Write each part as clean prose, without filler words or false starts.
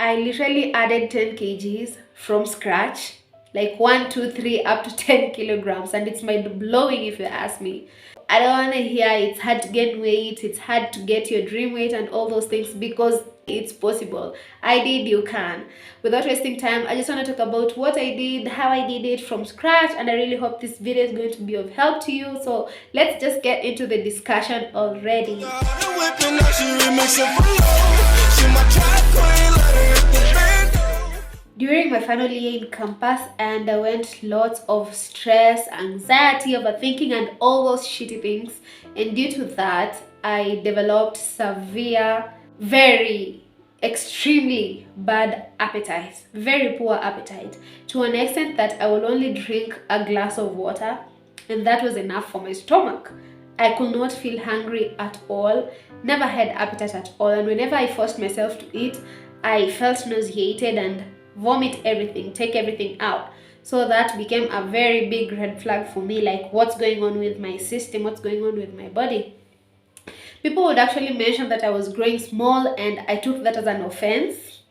I literally added 10 kgs from scratch, like 1, 2, 3 up to 10 kilograms, and it's mind blowing if you ask me. I don't want to hear it's hard to gain weight, it's hard to get your dream weight and all those things, because it's possible. I did, you can. Without wasting time, I just want to talk about what I did, how I did it from scratch, and I really hope this video is going to be of help to you. So let's just get into the discussion already. During my final year in campus, and I went lots of stress, anxiety, overthinking, and all those shitty things. And due to that, I developed severe, very extremely bad appetite, very poor appetite, to an extent that I will only drink a glass of water, and that was enough for my stomach. I could not feel hungry at all, never had appetite at all, and whenever I forced myself to eat, I felt nauseated and vomit everything, take everything out. So that became a very big red flag for me, like what's going on with my system, what's going on with my body. People would actually mention that I was growing small, and I took that as an offense.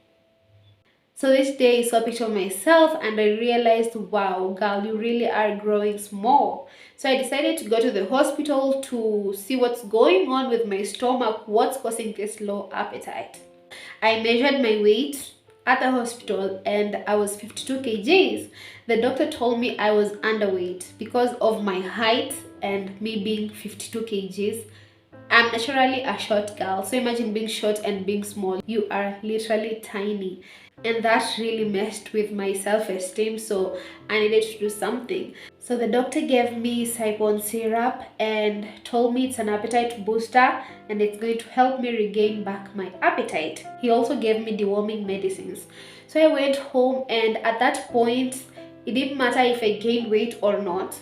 So this day I saw a picture of myself and I realized, wow, girl, you really are growing small. So I decided to go to the hospital to see what's going on with my stomach, what's causing this low appetite. I measured my weight at the hospital and I was 52 kgs. The doctor told me I was underweight because of my height and me being 52 kgs. I'm naturally a short girl, so imagine being short and being small. You are literally tiny, and that really messed with my self-esteem, so I needed to do something. So the doctor gave me Sipon syrup and told me it's an appetite booster and it's going to help me regain back my appetite. He also gave me deworming medicines. So I went home, and at that point it didn't matter if I gained weight or not.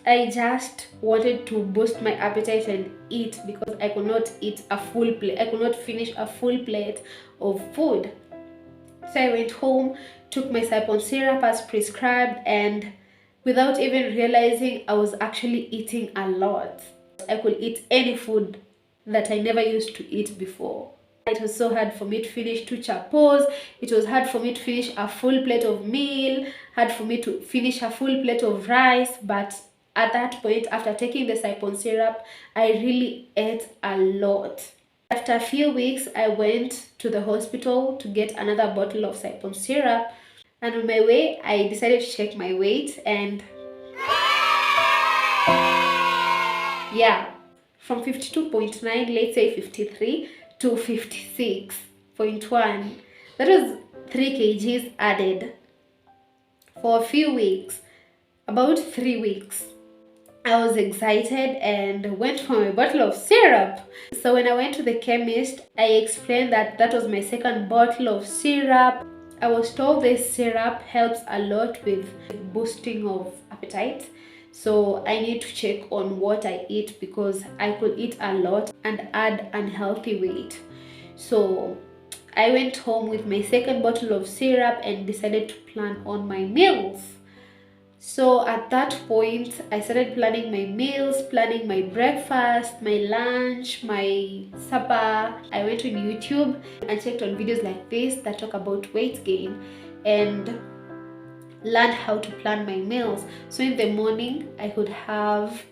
I just wanted to boost my appetite and eat, because I could not eat a full plate. I could not finish a full plate of food. So I went home, took my Sipon syrup as prescribed, and without even realizing, I was actually eating a lot. I could eat any food that I never used to eat before. It was so hard for me to finish 2 chapos. It was hard for me to finish a full plate of meal, hard for me to finish a full plate of rice, but at that point, after taking the Sipon syrup, I really ate a lot. After a few weeks, I went to the hospital to get another bottle of Sipon syrup, and on my way, I decided to check my weight, and yeah, from 52.9, let's say 53, to 56.1. That was 3 kgs added for a few weeks, about 3 weeks. I was excited and went for my bottle of syrup. So when I went to the chemist, I explained that that was my second bottle of syrup. I was told this syrup helps a lot with boosting of appetite. So I need to check on what I eat, because I could eat a lot and add unhealthy weight. So I went home with my second bottle of syrup and decided to plan on my meals. So at that point, I started planning my meals, planning my breakfast, my lunch, my supper. I went on YouTube and checked on videos like this that talk about weight gain, and learned how to plan my meals. So in the morning, I could have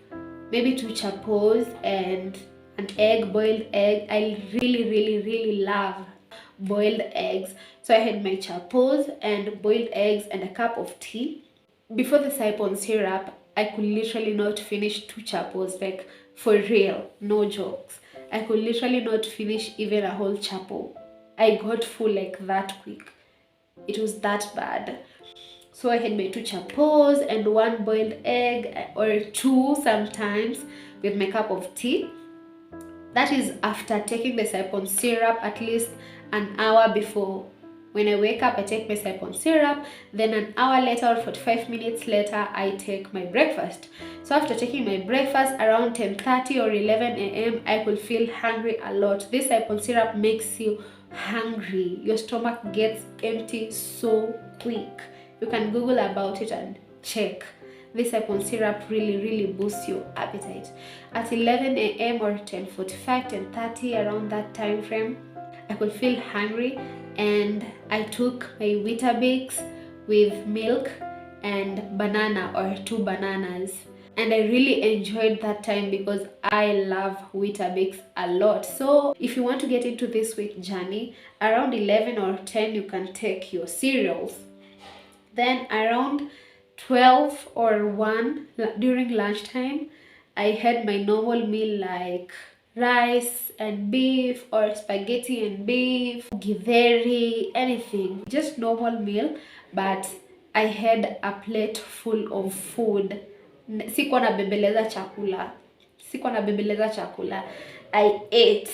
maybe 2 chapos and an egg, boiled egg. I really love boiled eggs. So I had my chapos and boiled eggs and a cup of tea. Before the Sipon syrup, I could literally not finish 2 chapos, like for real, no jokes. I could literally not finish even a whole chapo. I got full like that quick. It was that bad. So I had my 2 chapos and 1 boiled egg, or 2 sometimes, with my cup of tea. That is after taking the Sipon syrup at least an hour before. When I wake up, I take my Sipon syrup, then an hour later or 45 minutes later, I take my breakfast. So after taking my breakfast around 10:30 or 11 a.m., I could feel hungry a lot. This Sipon syrup makes you hungry. Your stomach gets empty so quick. You can Google about it and check. This Sipon syrup really boosts your appetite. At 11 a.m. or 10:45, 10:30, around that time frame, I could feel hungry. and I took my Weetabix with milk and banana or 2 bananas. And I really enjoyed that time because I love Weetabix a lot. So if you want to get into this weight journey, around 11 or 10 you can take your cereals. Then around 12 or 1 during lunchtime, I had my normal meal like rice and beef or spaghetti and beef, githeri, anything. Just normal meal, but I had a plate full of food. Sikuwa nabembeleza chakula. Sikuwa nabembeleza chakula. I ate.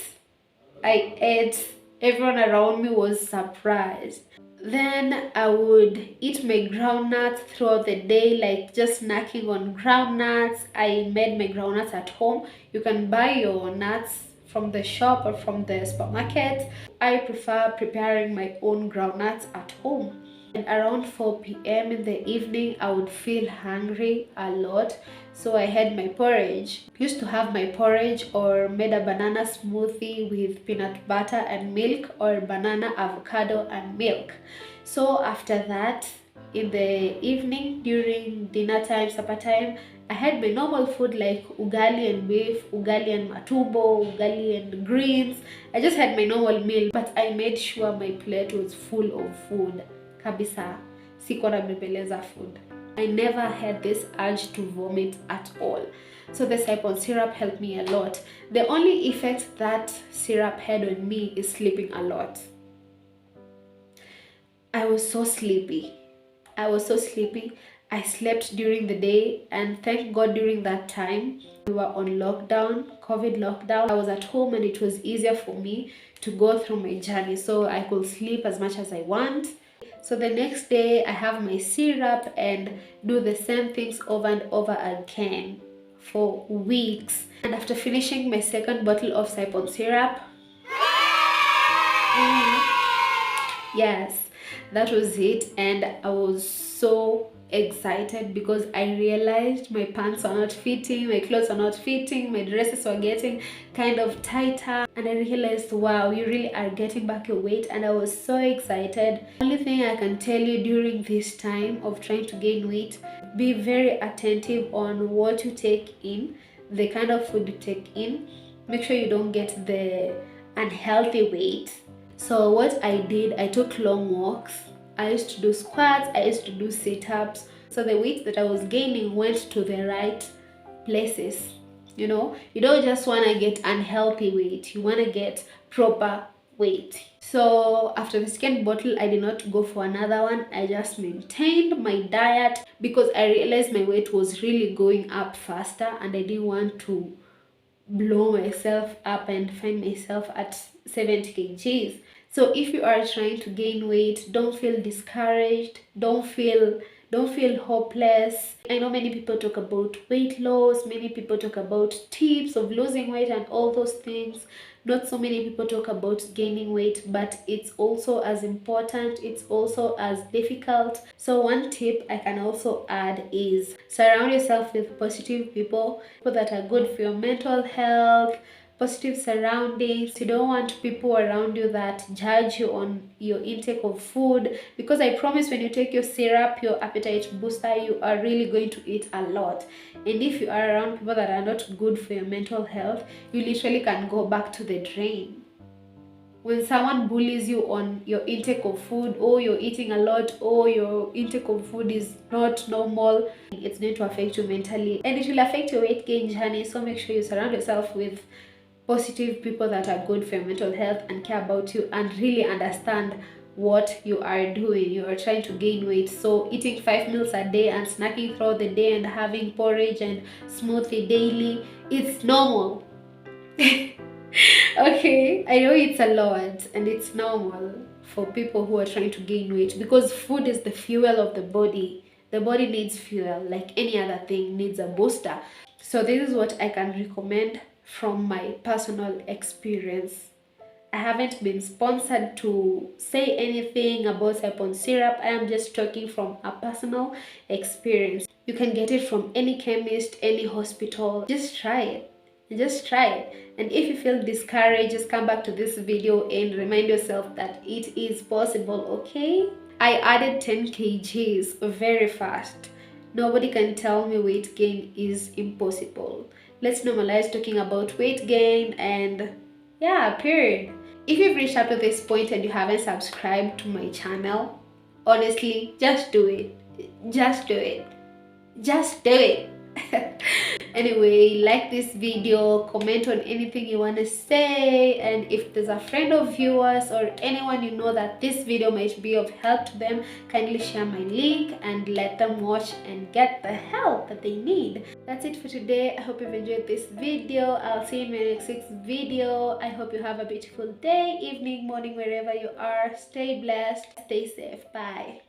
I ate. Everyone around me was surprised. Then I would eat my groundnuts throughout the day, like just snacking on groundnuts. I made my groundnuts at home. You can buy your nuts from the shop or from the supermarket. I prefer preparing my own groundnuts at home. And around 4 p.m. in the evening, I would feel hungry a lot. So I had my porridge. Used to have my porridge or made a banana smoothie with peanut butter and milk, or banana, avocado and milk. So after that, in the evening, during dinner time, supper time, I had my normal food like ugali and beef, ugali and matumbo, ugali and greens. I just had my normal meal, but I made sure my plate was full of food. Kabisa, sikuwa nabembeleza food. I never had this urge to vomit at all. So the Saipon syrup helped me a lot. The only effect that syrup had on me is sleeping a lot. I was so sleepy. I slept during the day, and thank God during that time we were on lockdown, COVID lockdown. I was at home and it was easier for me to go through my journey, so I could sleep as much as I want. So the next day I have my syrup and do the same things over and over again for weeks. And after finishing my second bottle of Saipon syrup, yes, that was it. And I was so excited because I realized my pants are not fitting, my clothes are not fitting, my dresses were getting kind of tighter, and I realized, wow, you really are getting back your weight. And I was so excited. Only thing I can tell you during this time of trying to gain weight, be very attentive on what you take in, the kind of food you take in. Make sure you don't get the unhealthy weight. So what I did, I took long walks. I used to do squats, I used to do sit-ups. So the weight that I was gaining went to the right places. You know, you don't just want to get unhealthy weight, you want to get proper weight. So after the second bottle, I did not go for another one. I just maintained my diet because I realized my weight was really going up faster and I didn't want to blow myself up and find myself at 70 kgs. So if you are trying to gain weight, don't feel discouraged, don't feel hopeless. I know many people talk about weight loss, many people talk about tips of losing weight and all those things. Not so many people talk about gaining weight, but it's also as important, it's also as difficult. So one tip I can also add is surround yourself with positive people that are good for your mental health, positive surroundings. You don't want people around you that judge you on your intake of food, because I promise when you take your syrup, your appetite booster, you are really going to eat a lot. And if you are around people that are not good for your mental health, you literally can go back to the drain. When someone bullies you on your intake of food, or you're eating a lot, or your intake of food is not normal, it's going to affect you mentally and it will affect your weight gain journey. So make sure you surround yourself with positive people that are good for your mental health and care about you and really understand what you are doing. You are trying to gain weight, so eating 5 meals a day and snacking throughout the day and having porridge and smoothie daily, it's normal. Okay, I know it's a lot and it's normal for people who are trying to gain weight, because food is the fuel of the body. The body needs fuel like any other thing needs a booster. So this is what I can recommend from my personal experience. I haven't been sponsored to say anything about Saipon syrup. I am just talking from a personal experience. You can get it from any chemist, any hospital. Just try it. Just try it. And if you feel discouraged, just come back to this video and remind yourself that it is possible, okay? I added 10 kgs very fast. Nobody can tell me weight gain is impossible. Let's normalize talking about weight gain and yeah, period. If you've reached up to this point and you haven't subscribed to my channel, honestly, just do it. Just do it. Just do it. Anyway, like this video, comment on anything you want to say, and if there's a friend of yours or anyone you know that this video might be of help to them, kindly share my link and let them watch and get the help that they need. That's it for today. I hope you've enjoyed this video. I'll see you in my next video. I hope you have a beautiful day, evening, morning, wherever you are. Stay blessed, stay safe. Bye.